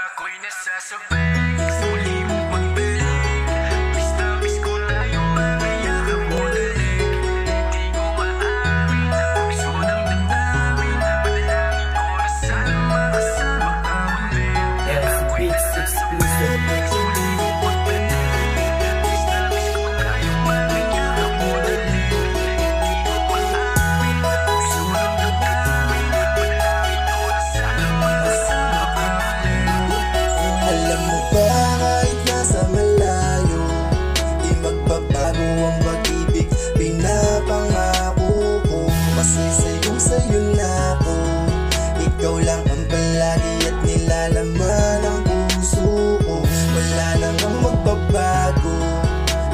Ako'y nasasabi sa muli mong pagbalik. Miss na miss ko na yung mga yakap mo dalik. Di ko maamin ang puso ng damdamin. Panalangin ko na sana makasama ka ulit. Ako'y nasasabi sa muli mong pagbalik. Miss na miss ko na yung mga yakap mo dalik. Di ko maamin ang puso ng damdamin. Panalangin ko na sana makasama ka ulit. Alam mo ba kahit nasa malayo, di magbabago ang pag-ibig pinapangako ko. Masisayong sa'yo na ako, ikaw lang ang palagi at nilalaman ng puso ko. Wala nang magbabago,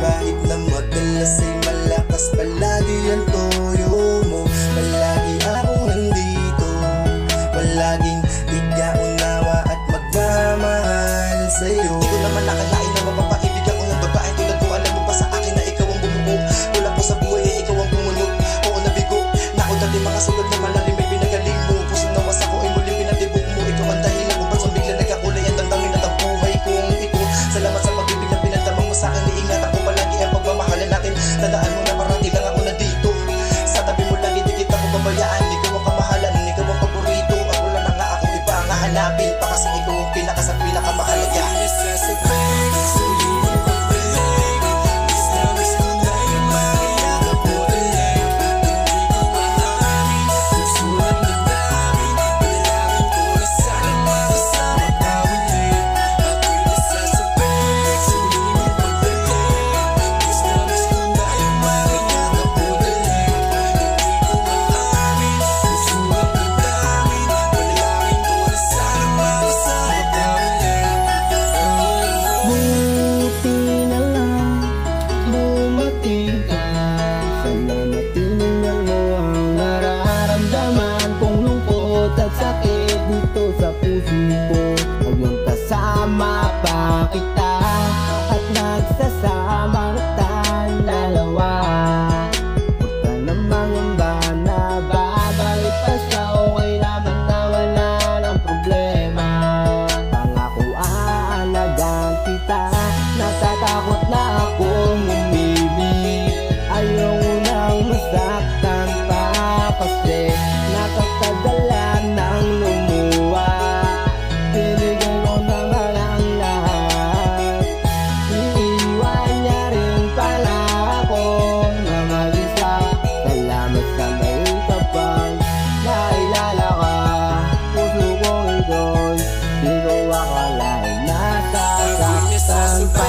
kahit na madalas ay malakas palagi ang toyo mo. Palagi akong nandito, palaging ika-unawa at magmamahal sa'yo. Di ko naman nakalain na mapapaibig ako ng babaeng tulad mo. Alam mo ba sa akin na ikaw ang bumuo? Wala po sa buhay ay ikaw ang pumunod. Oo, nabigo na ako dati mga sugat na malalim ay pinagaling mo. Puso na was ako ay muling pinatibok mo. Ikaw ang dahilan kung ba't sa bigla nagkakulay ang damdamin at ang buhay kong ito. Salamat sa pag-ibig na pinagdamang mo sa akin. Iingatan ko palagi ang pagmamahalan natin. Tandaan mo na parati lang ako nandito. Sa tabi mo lagi di kita ko babayaan. Ikaw ang kamahalan, ikaw ang paborito. Ako lang na nga ako iba ang hahanapin pa kasi ikaw ang pinakas at pinakamahalaga. Buti na lang dumating ka. Sana matingan mo ang nararamdaman kong lungkot at sakit dito sa puso ko. Ngayon kasama pa kita at nagsasama tayong dalawa. Huwag ka na mangamba na babalik pa siya. Okay naman na wala ng problema. Pangako aalagaan kita. Natatakot na akong umibig. Ayaw nang masaktan pa kasi nakakadala ng lumuwa. Binigay ko naman ang lahat. Iiwan niya rin pala ako na mag-isa. Salamat sa may kapal nailala ka. Puso kong ito'y di ko akalain nasasaktan pa.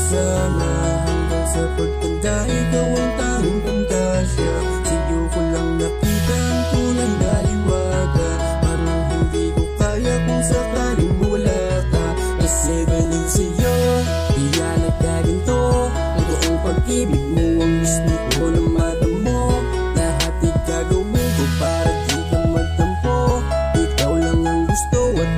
Hanggang sa pagtanda, ikaw ang tanging pantasya. Sa'yo ko lang nakita ang tunay na liwaga. Parang hindi ko kaya kung sakaling wala ka. Kasi galing sa'yo, di yan nagkaganto. Totoong pag-ibig mo ang gusto ko na madamo. Lahat igagawin ko para di ka magtampo. Ikaw lang ang gusto at